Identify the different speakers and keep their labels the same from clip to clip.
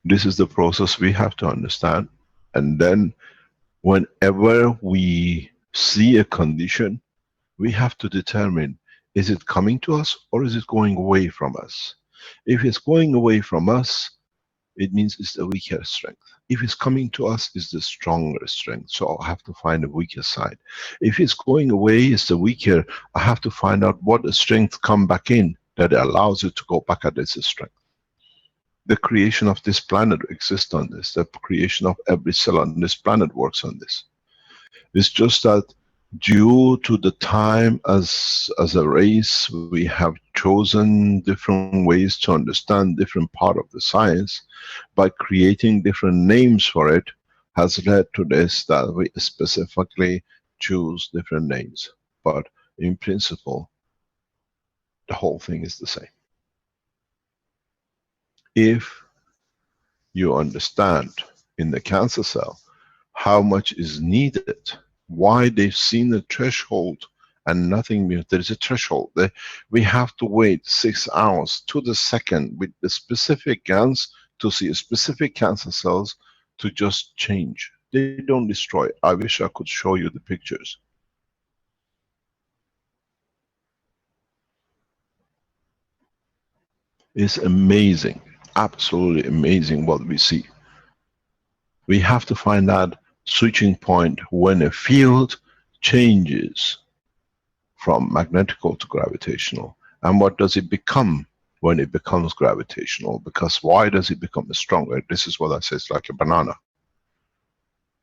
Speaker 1: This is the process we have to understand. And then whenever we see a condition, we have to determine, is it coming to us or is it going away from us? If it's going away from us, it means it's the weaker strength. If it's coming to us, it's the stronger strength. So I have to find the weaker side. If it's going away, it's the weaker. I have to find out what the strength come back in that allows it to go back at its strength. The creation of this planet exists on this. The creation of every cell on this planet works on this. It's just that due to the time as a race, we have chosen different ways to understand different part of the science. By creating different names for it has led to this, that we specifically choose different names. But in principle, the whole thing is the same. If you understand in the cancer cell how much is needed, why they've seen the threshold and nothing more. There is a threshold. We have to wait 6 hours to the second with the specific GANs to see a specific cancer cells to just change. They don't destroy. I wish I could show you the pictures. It's amazing, absolutely amazing what we see. We have to find that switching point when a field changes from magnetical to gravitational. And what does it become when it becomes gravitational? Because why does it become stronger? This is what I say, it's like a banana.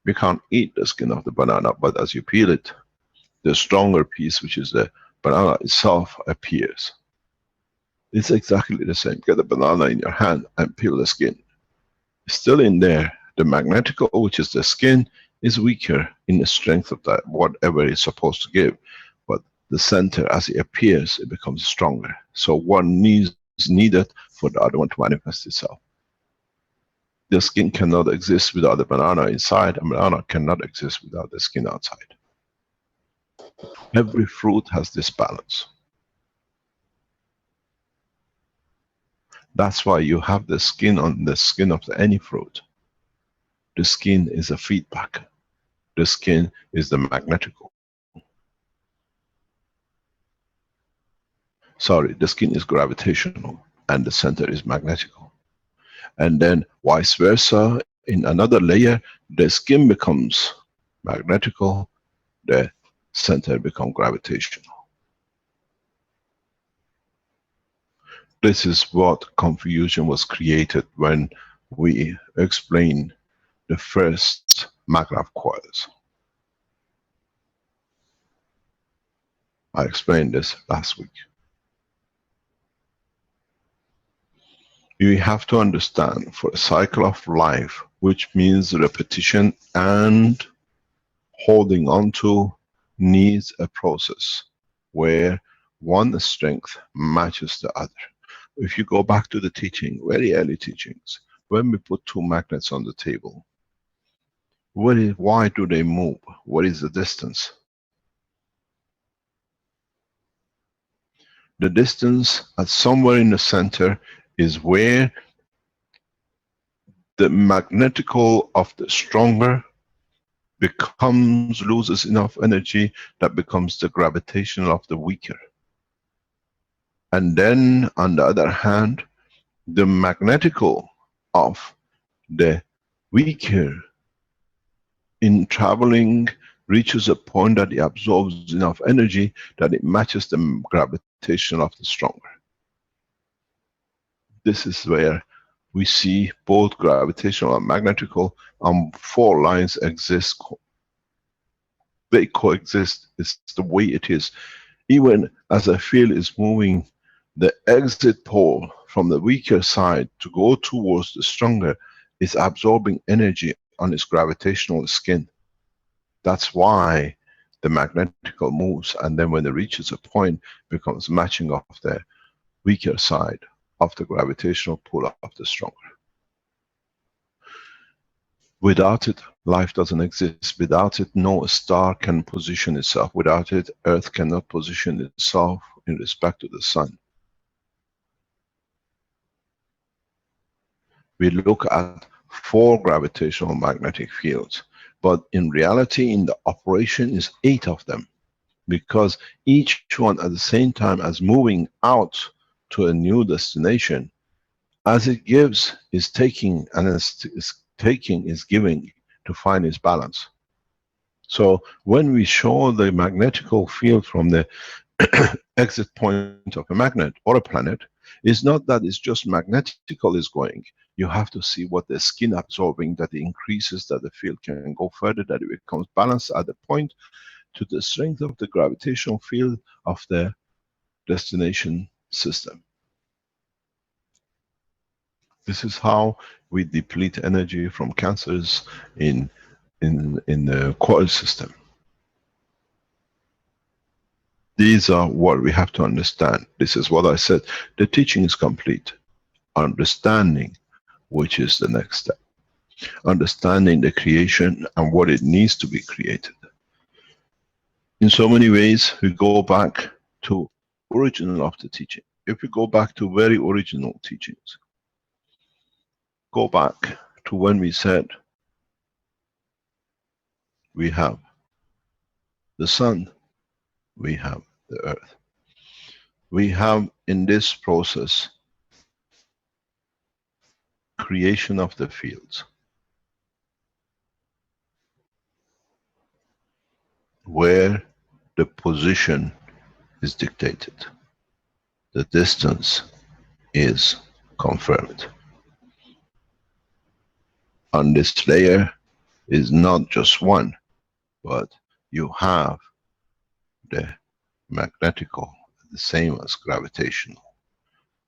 Speaker 1: You can't eat the skin of the banana, but as you peel it, the stronger piece, which is the banana itself, appears. It's exactly the same. Get a banana in your hand and peel the skin. It's still in there. The magnetical, which is the skin, is weaker in the strength of that, whatever it's supposed to give. But the center, as it appears, it becomes stronger. So one is needed for the other one to manifest itself. The skin cannot exist without the banana inside, and banana cannot exist without the skin outside. Every fruit has this balance. That's why you have the skin on the skin of any fruit. The skin is a feedback. The skin is the magnetical. Sorry, the skin is gravitational and the center is magnetical. And then vice versa, in another layer, the skin becomes magnetical, the center becomes gravitational. This is what confusion was created when we explained the first maglev coils. I explained this last week. You have to understand, for a cycle of life, which means repetition and holding on to, needs a process where one strength matches the other. If you go back to the teaching, very early teachings, when we put two magnets on the table, why do they move? What is the distance? The distance at somewhere in the center is where the magnetical of the stronger loses enough energy that becomes the gravitational of the weaker. And then on the other hand, the magnetical of the weaker in traveling reaches a point that it absorbs enough energy that it matches the gravitation of the stronger. This is where we see both gravitational and magnetical on 4 lines exist. They coexist. It's the way it is. Even as a field is moving, the exit pole from the weaker side to go towards the stronger is absorbing energy on its gravitational skin. That's why the magnetical moves, and then when it reaches a point, becomes matching of the weaker side of the gravitational pull of the stronger. Without it, life doesn't exist. Without it, no star can position itself. Without it, Earth cannot position itself in respect to the sun. we look at 4 gravitational magnetic fields, but in reality, in the operation is 8 of them, because each one at the same time as moving out to a new destination, as it gives, is taking, and is taking, is giving to find its balance. So when we show the magnetical field from the exit point of a magnet or a planet, is not that it's just magnetical is going. You have to see what the skin absorbing, that it increases, that the field can go further, that it becomes balanced at the point to the strength of the gravitational field of the destination system. This is how we deplete energy from cancers in the coil system. These are what we have to understand. This is what I said. The teaching is complete. Understanding, which is the next step. Understanding the creation and what it needs to be created. In so many ways, we go back to original of the teaching. If we go back to very original teachings, go back to when we said we have the sun, we have the earth. We have in this process creation of the fields, where the position is dictated, the distance is confirmed. On this layer is not just one, but you have the magnetical, the same as gravitational,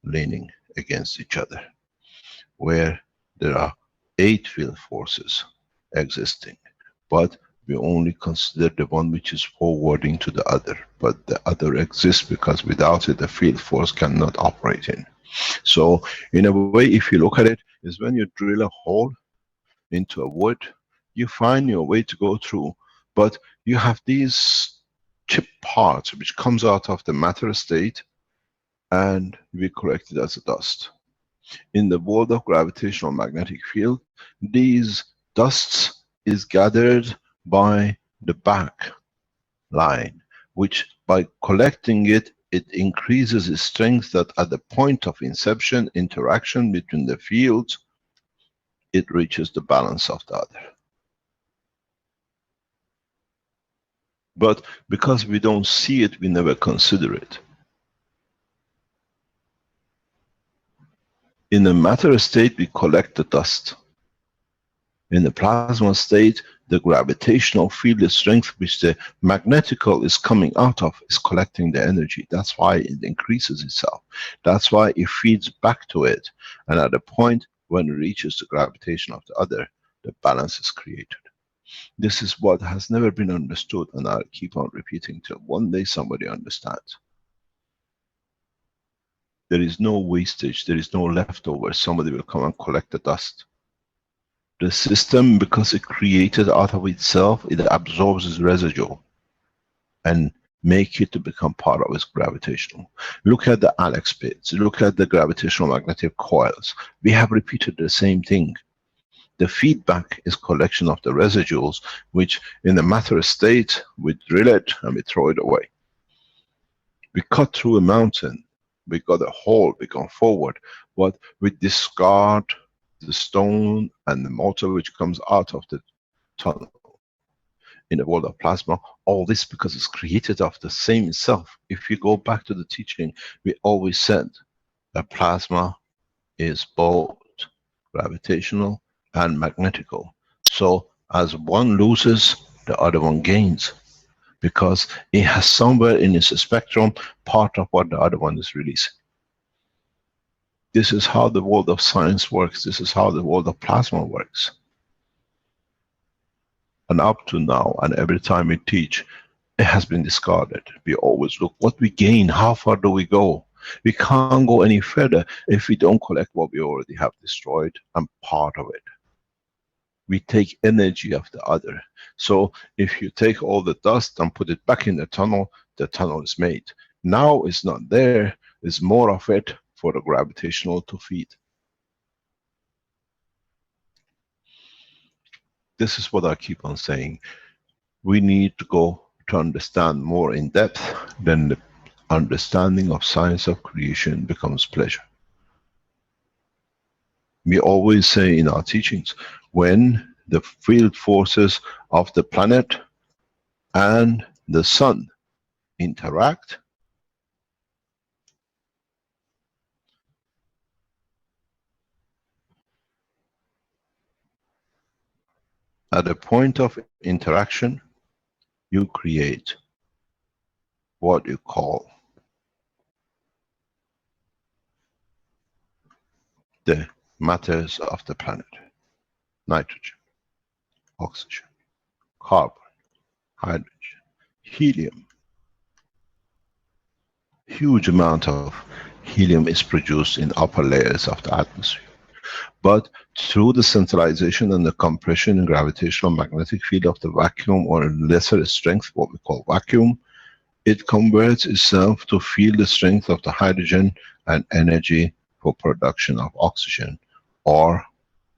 Speaker 1: leaning against each other, where there are 8 field forces existing, but we only consider the one which is forwarding to the other, but the other exists because without it the field force cannot operate in. So in a way, if you look at it, is when you drill a hole into a wood, you find your way to go through, but you have these chip parts which comes out of the matter state and be collected as a dust. In the world of gravitational magnetic field, these dusts is gathered by the back line, which by collecting it, it increases its strength, that at the point of inception, interaction between the fields, it reaches the balance of the other. But because we don't see it, we never consider it. In the matter state, we collect the dust. In the plasma state, the gravitational field, the strength which the magnetical is coming out of, is collecting the energy. That's why it increases itself. That's why it feeds back to it. And at the point when it reaches the gravitation of the other, the balance is created. This is what has never been understood, and I'll keep on repeating till one day somebody understands. There is no wastage, there is no leftover. Somebody will come and collect the dust. The system, because it created out of itself, it absorbs its residual and make it to become part of its gravitational. Look at the Alex bits, look at the gravitational magnetic coils. We have repeated the same thing. The feedback is collection of the residuals, which in the matter state, we drill it and we throw it away. We cut through a mountain, we got a hole, we go forward, but we discard the stone and the mortar which comes out of the tunnel. In the world of plasma, all this because it's created of the same self. If you go back to the teaching, we always said that plasma is both gravitational and magnetical. So as one loses, the other one gains, because it has somewhere in its spectrum part of what the other one is releasing. This is how the world of science works. This is how the world of plasma works. And up to now, and every time we teach, it has been discarded. We always look what we gain, how far do we go? We can't go any further if we don't collect what we already have destroyed and part of it. We take energy of the other. So if you take all the dust and put it back in the tunnel is made. Now it's not there, there's more of it for the gravitational to feed. This is what I keep on saying. We need to go to understand more in depth, then the understanding of science of creation becomes pleasure. We always say in our teachings, when the field forces of the planet and the sun interact, at the point of interaction, you create what you call the matters of the planet: nitrogen, oxygen, carbon, hydrogen, helium. Huge amount of helium is produced in upper layers of the atmosphere. But through the centralization and the compression and gravitational magnetic field of the vacuum, or lesser strength, what we call vacuum, it converts itself to feel the strength of the hydrogen and energy for production of oxygen or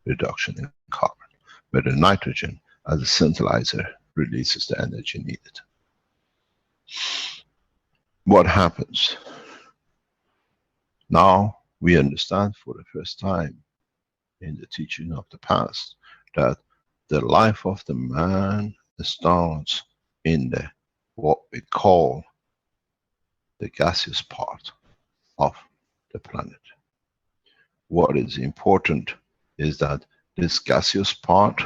Speaker 1: reduction in carbon, where the nitrogen as a centralizer releases the energy needed. What happens? Now we understand for the first time in the teaching of the past that the life of the man starts in the what we call the gaseous part of the planet. What is important is that this gaseous part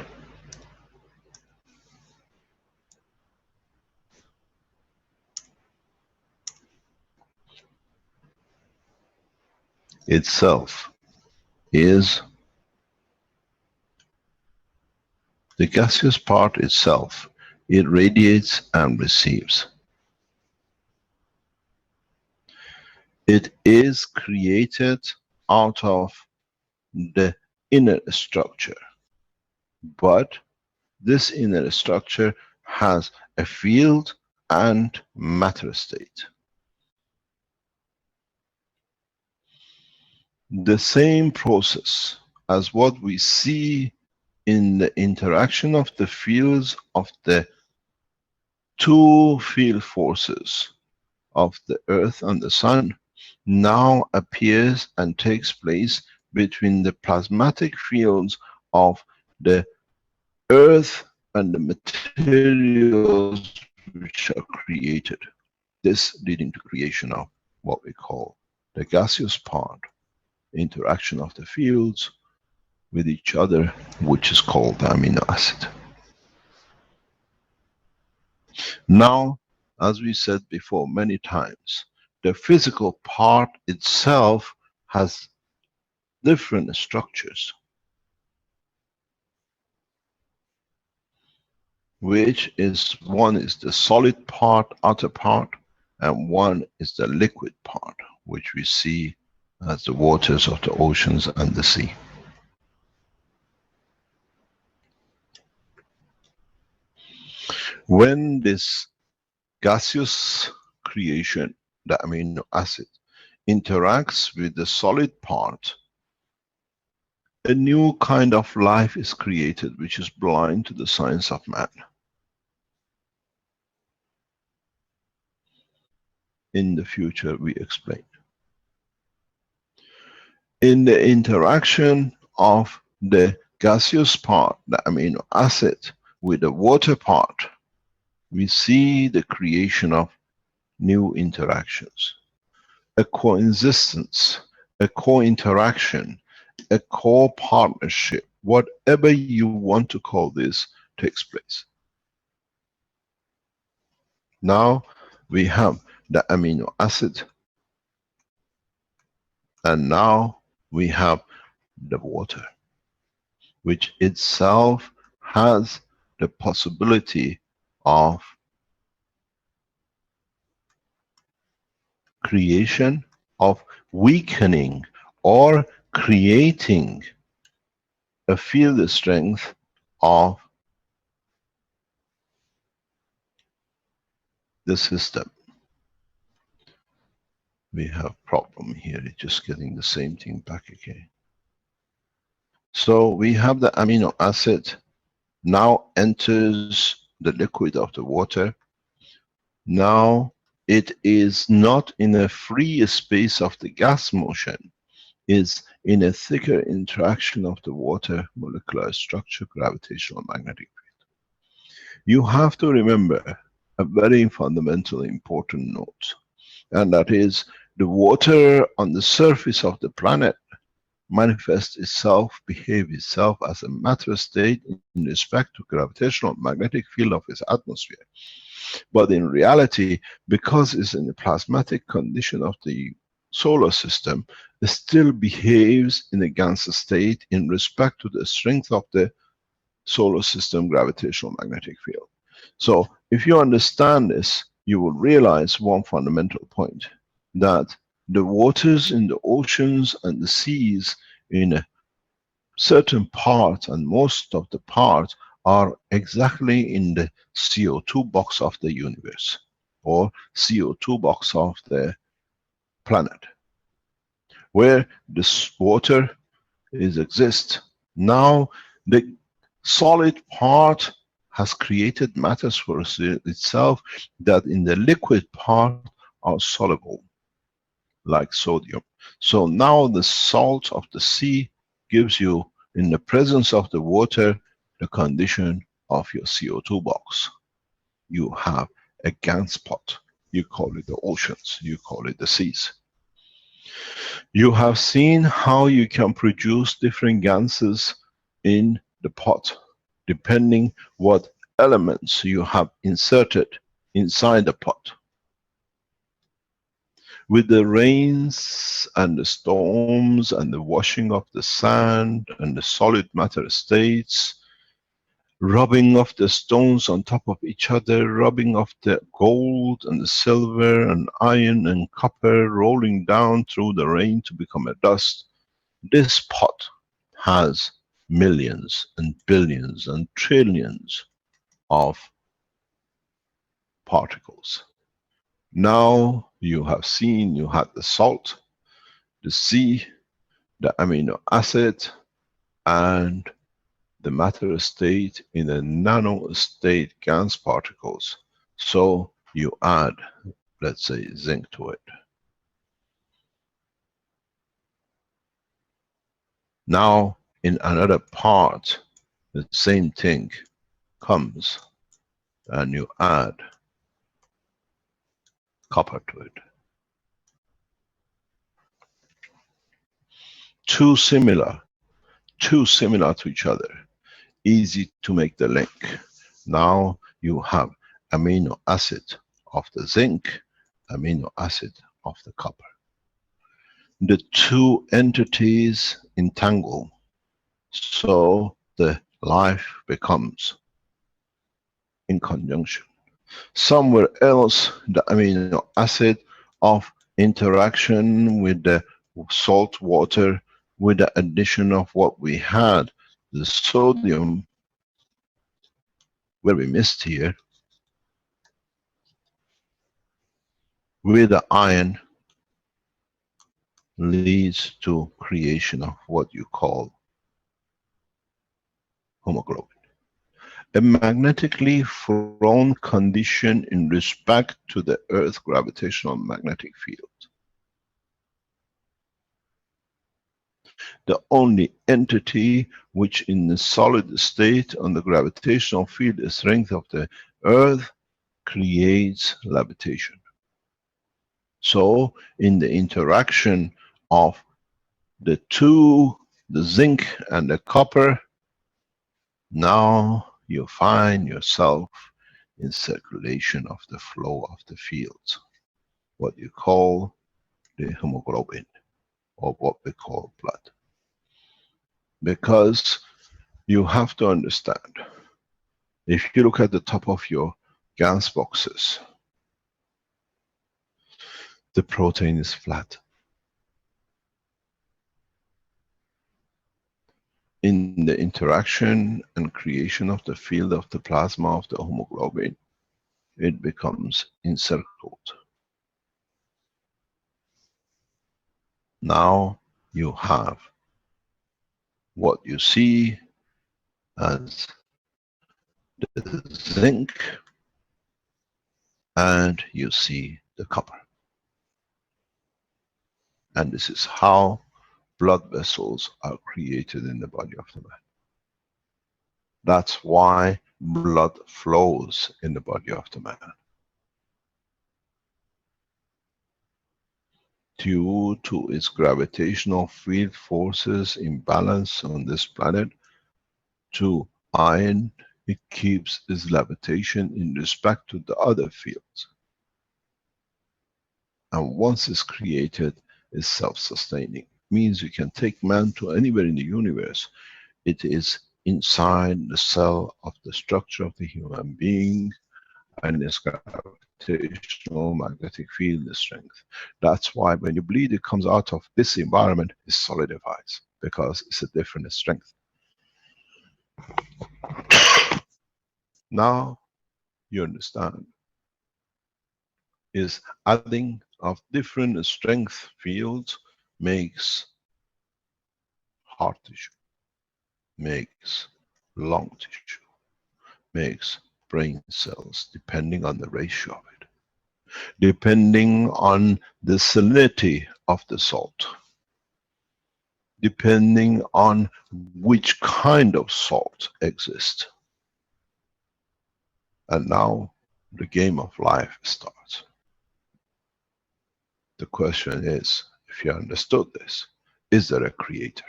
Speaker 1: itself is the gaseous part itself. It radiates and receives. It is created out of the inner structure, but this inner structure has a field and matter state. The same process as what we see in the interaction of the fields of the two field forces of the earth and the sun now appears and takes place between the plasmatic fields of the earth and the materials which are created. This leading to creation of what we call the gaseous part, interaction of the fields with each other, which is called the amino acid. Now, as we said before many times, the physical part itself has different structures, which is, one is the solid part, outer part, and one is the liquid part, which we see as the waters of the oceans and the sea. When this gaseous creation, the amino acid, interacts with the solid part, a new kind of life is created which is blind to the science of man. In the future we explain. In the interaction of the gaseous part, the amino acid, with the water part, we see the creation of new interactions. A coexistence, a co-interaction, a co-partnership, whatever you want to call this, takes place. Now we have the amino acid, and now we have the water, which itself has the possibility of creation, of weakening or creating a field strength of the system. We have problem here, it's just getting the same thing back again. So we have the amino acid. now enters the liquid of the water. Now it is not in a free space of the gas motion, is in a thicker interaction of the water molecular structure, gravitational magnetic. You have to remember a very fundamental important note, and that is the water on the surface of the planet manifests itself, behaves itself as a matter state in respect to gravitational magnetic field of its atmosphere. But in reality, because it's in the plasmatic condition of the solar system, it still behaves in a GANS state in respect to the strength of the solar system gravitational magnetic field. So if you understand this, you will realize one fundamental point, that the waters in the oceans and the seas in a certain part, and most of the part, are exactly in the CO2 box of the universe, or CO2 box of the planet, where this water is exist. Now the solid part has created matters for itself that in the liquid part are soluble, like sodium. So now the salt of the sea gives you, in the presence of the water, the condition of your CO2 box. You have a GANS pot. You call it the oceans, you call it the seas. You have seen how you can produce different ganses in the pot, depending what elements you have inserted inside the pot. With the rains and the storms and the washing of the sand and the solid matter states, rubbing of the stones on top of each other, rubbing of the gold and the silver and iron and copper, rolling down through the rain to become a dust. This pot has millions and billions and trillions of particles. Now you have seen, you had the salt, the sea, the amino acid, and the matter state in a nano state GANS particles. So you add, let's say, zinc to it. Now in another part, the same thing comes, and you add copper to it. Too similar to each other, easy to make the link. Now you have amino acid of the zinc, amino acid of the copper. The two entities entangle, so the life becomes in conjunction. Somewhere else, the amino acid of interaction with the salt water, with the addition of what we had, the sodium, where we missed here, with the iron, leads to creation of what you call hemoglobin. A magnetically thrown condition in respect to the Earth gravitational magnetic field. The only entity which in the solid state on the gravitational field strength of the Earth creates levitation. So in the interaction of the two, the zinc and the copper, now you find yourself in circulation of the flow of the fields, what you call the hemoglobin, or what we call blood. Because you have to understand, if you look at the top of your GANS boxes, the protein is flat. In the interaction and creation of the field of the plasma of the hemoglobin, it becomes encircled. Now you have what you see as the zinc, and you see the copper. And this is how blood vessels are created in the body of the man. That's why blood flows in the body of the man. Due to its gravitational field forces imbalance on this planet, to iron, it keeps its levitation in respect to the other fields. And once it's created, it's self-sustaining. Means you can take man to anywhere in the universe. It is inside the cell of the structure of the human being, and its gravitational magnetic field the strength. That's why when you bleed, it comes out of this environment, it solidifies, because it's a different strength. Now you understand, is adding of different strength fields makes heart tissue, makes lung tissue, makes brain cells, depending on the ratio of it, depending on the salinity of the salt, depending on which kind of salt exists. And now the game of life starts. The question is, if you understood this, is there a creator?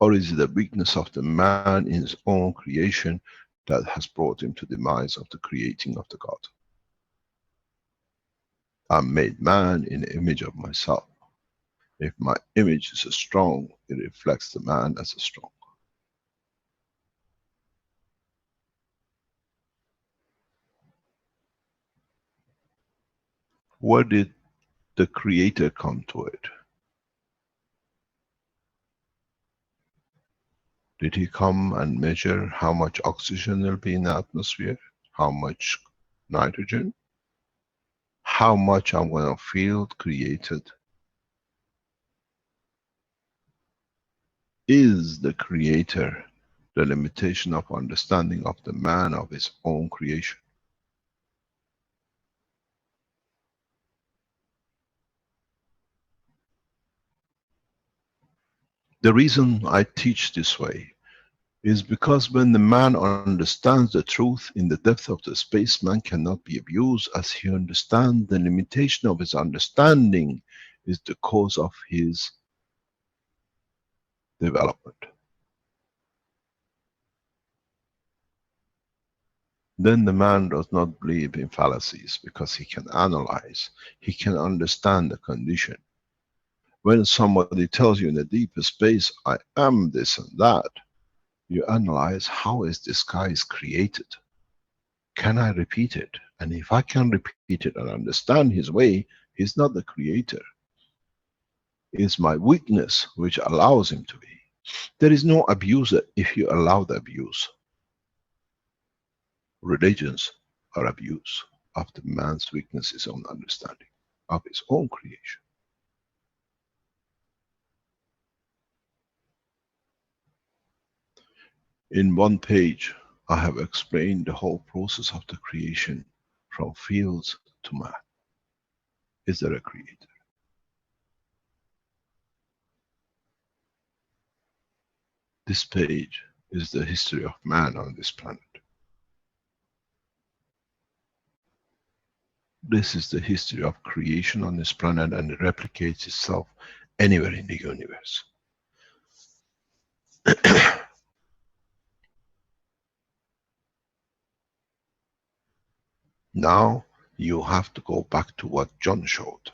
Speaker 1: Or is it the weakness of the man in his own creation that has brought him to the demise of the creating of the God? I made man in the image of myself. If my image is strong, it reflects the man as a strong. Where did the creator come to it? Did he come and measure how much oxygen there'll be in the atmosphere? How much nitrogen? How much I'm going to feel created? Is the creator the limitation of understanding of the man of his own creation? The reason I teach this way is because when the man understands the truth in the depth of the space, man cannot be abused, as he understands the limitation of his understanding is the cause of his development. Then the man does not believe in fallacies, because he can analyze, he can understand the condition. When somebody tells you in the deeper space, I am this and that, you analyze, how is this guy is created? Can I repeat it? And if I can repeat it and understand his way, he's not the creator. It's my weakness which allows him to be. There is no abuser if you allow the abuse. Religions are abuse of the man's weakness, his own understanding of his own creation. In one page, I have explained the whole process of the creation from fields to man. Is there a creator? This page is the history of man on this planet. This is the history of creation on this planet, and it replicates itself anywhere in the universe. Now you have to go back to what John showed.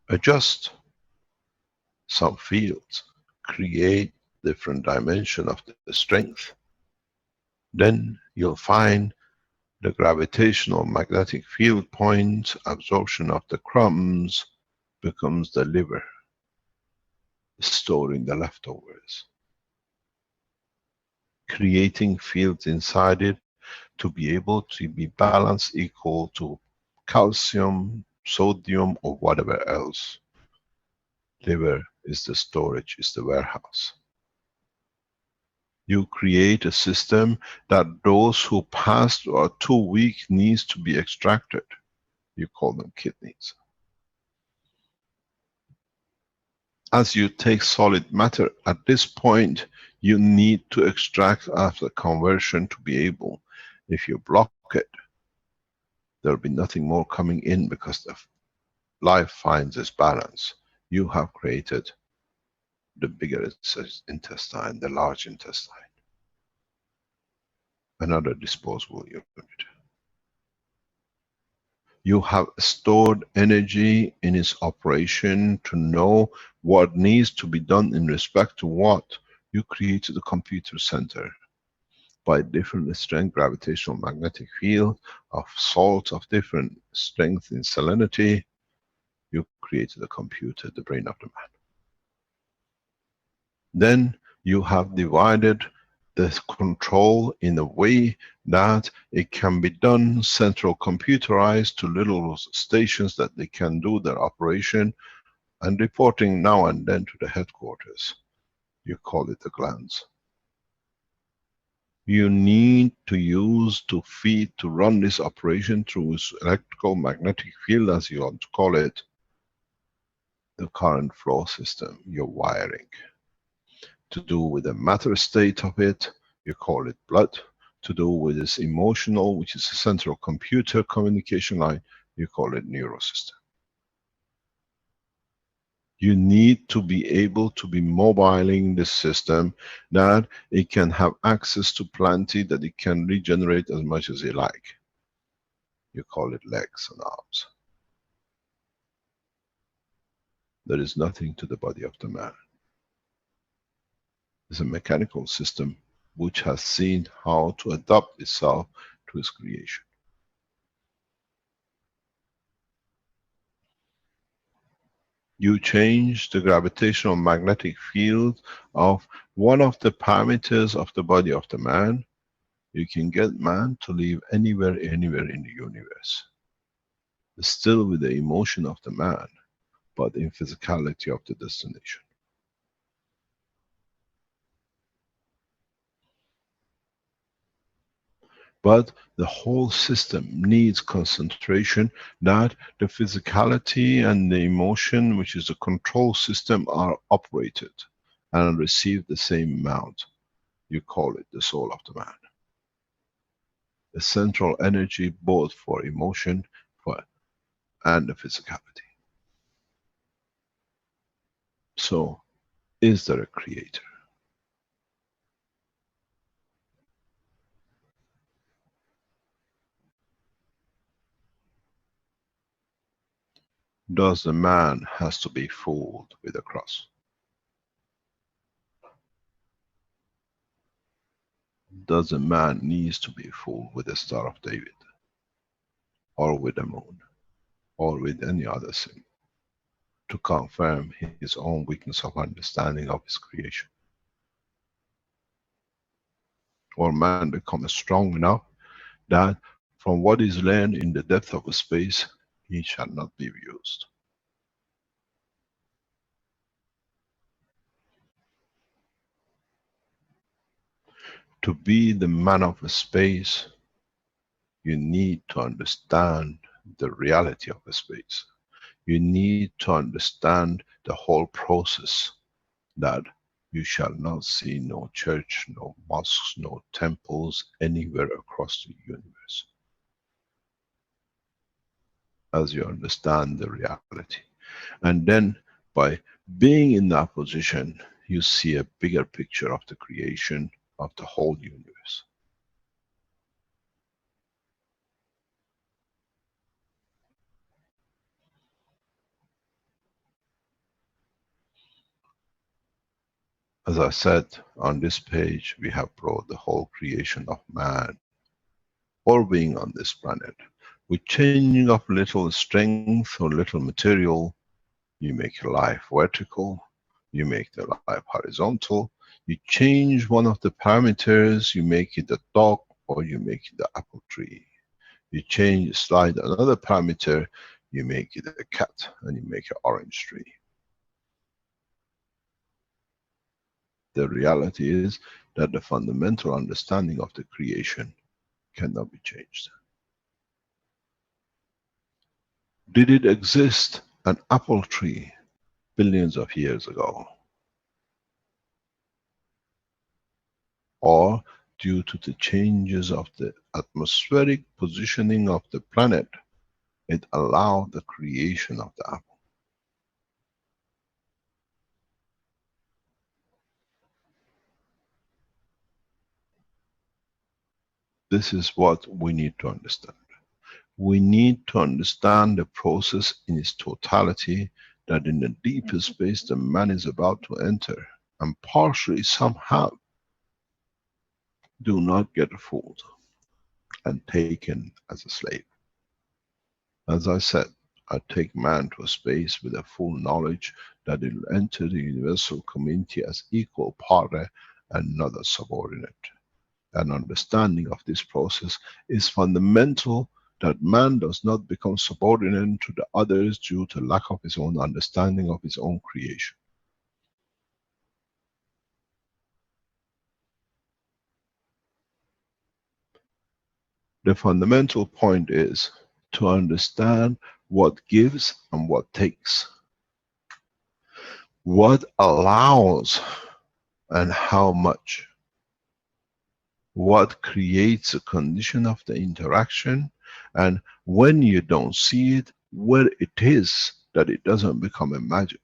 Speaker 1: Adjust some fields, create different dimension of the strength. Then you'll find the gravitational magnetic field point, absorption of the crumbs becomes the liver, storing the leftovers. Creating fields inside it to be able to be balanced, equal to calcium, sodium, or whatever else. Liver is the storage, is the warehouse. You create a system that those who passed or are too weak needs to be extracted. You call them kidneys. As you take solid matter, at this point, you need to extract after conversion to be able. If you block it, there'll be nothing more coming in because the life finds its balance. You have created the bigger intestine, the large intestine, another disposable unit. You have stored energy in its operation to know what needs to be done in respect to what. You created a computer center by different strength gravitational magnetic field of salts of different strength in salinity. You created a computer, the brain of the man. Then you have divided the control in a way that it can be done central computerized to little stations that they can do their operation and reporting now and then to the headquarters. You call it the glands. You need to use to feed, to run this operation through its electrical magnetic field, as you want to call it, the current flow system, your wiring. To do with the matter state of it, you call it blood. To do with its emotional, which is a central computer communication line, you call it neurosystem. You need to be able to be mobiling the system that it can have access to plenty, that it can regenerate as much as you like. You call it legs and arms. There is nothing to the body of the man. It's a mechanical system which has seen how to adapt itself to its creation. You change the gravitational magnetic field of one of the parameters of the body of the man, you can get man to live anywhere, anywhere in the universe. Still with the emotion of the man, but in physicality of the destination. But the whole system needs concentration, that the physicality and the emotion, which is the control system, are operated and receive the same amount. You call it the soul of the man. The central energy both for emotion and the physicality. So, is there a creator? Does the man has to be fooled with a cross? Does a man needs to be fooled with the Star of David? Or with the moon? Or with any other thing? To confirm his own weakness of understanding of his creation? Or man becomes strong enough that from what is learned in the depth of space, he shall not be used. To be the man of space, you need to understand the reality of the space. You need to understand the whole process, that you shall not see no church, no mosques, no temples anywhere across the universe. As you understand the reality. And then by being in that position, you see a bigger picture of the creation of the whole universe. As I said, on this page, we have brought the whole creation of man, or being on this planet. With changing of little strength or little material, you make your life vertical, you make the life horizontal, you change one of the parameters, you make it a dog, or you make it the apple tree. You change, slide another parameter, you make it a cat, and you make an orange tree. The reality is that the fundamental understanding of the creation cannot be changed. Did it exist, an apple tree, billions of years ago? Or due to the changes of the atmospheric positioning of the planet, it allowed the creation of the apple? This is what we need to understand. We need to understand the process in its totality, that in the deepest space the man is about to enter, and partially somehow do not get fooled and taken as a slave. As I said, I take man to a space with a full knowledge that he will enter the universal community as equal partner and not a subordinate. An understanding of this process is fundamental, that man does not become subordinate to the others due to lack of his own understanding of his own creation. The fundamental point is to understand what gives and what takes. What allows and how much. What creates a condition of the interaction, and when you don't see it, where it is that it doesn't become a magic.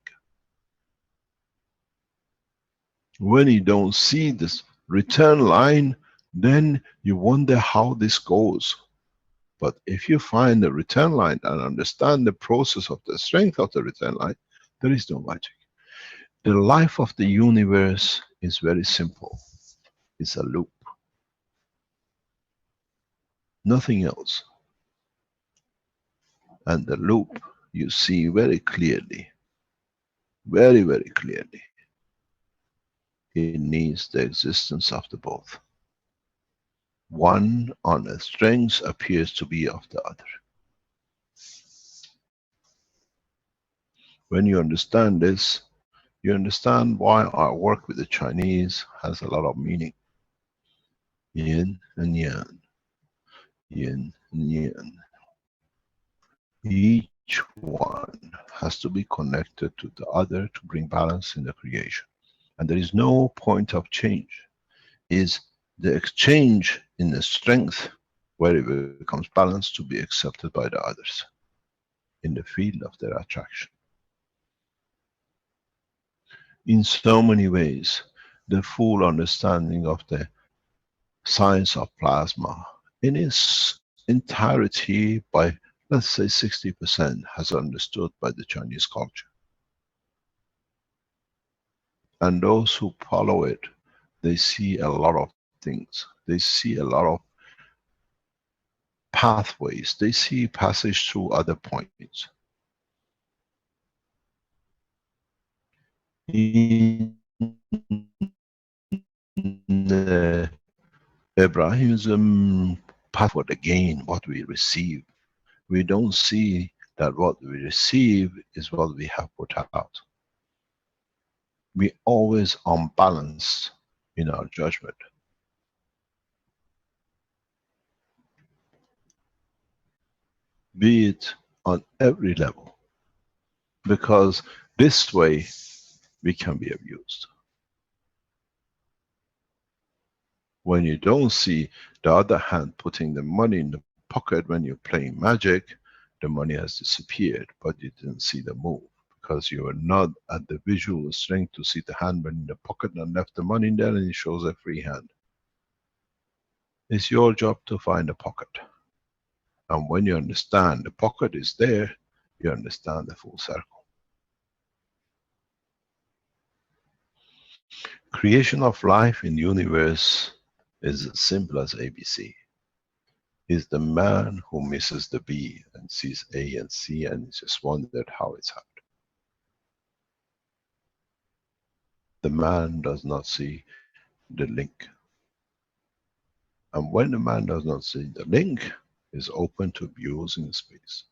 Speaker 1: When you don't see this return line, then you wonder how this goes. But if you find the return line and understand the process of the strength of the return line, there is no magic. The life of the universe is very simple. It's a loop. Nothing else. And the loop you see very clearly, very, very clearly. It needs the existence of the both. One on a strength appears to be of the other. When you understand this, you understand why our work with the Chinese has a lot of meaning. Yin and yang. Yin and yang. Each one has to be connected to the other to bring balance in the creation. And there is no point of change. Is the exchange in the strength where it becomes balanced to be accepted by the others in the field of their attraction. In so many ways, the full understanding of the science of plasma in its entirety, by let's say 60%, has understood by the Chinese culture. And those who follow it, they see a lot of things. They see a lot of pathways. They see passage through other points. In the Abrahism pathway, again, what we receive, we don't see that what we receive is what we have put out. We always unbalanced in our judgment. Be it on every level. Because this way we can be abused. When you don't see the other hand putting the money in the pocket when you're playing magic, the money has disappeared, but you didn't see the move. Because you are not at the visual strength to see the hand went in the pocket and left the money in there, and it shows a free hand. It's your job to find the pocket. And when you understand the pocket is there, you understand the full circle. Creation of life in the universe is as simple as ABC. Is the man who misses the B and sees A and C and just wondered how it's happened. The man does not see the link. And when the man does not see the link, is open to abuse in space.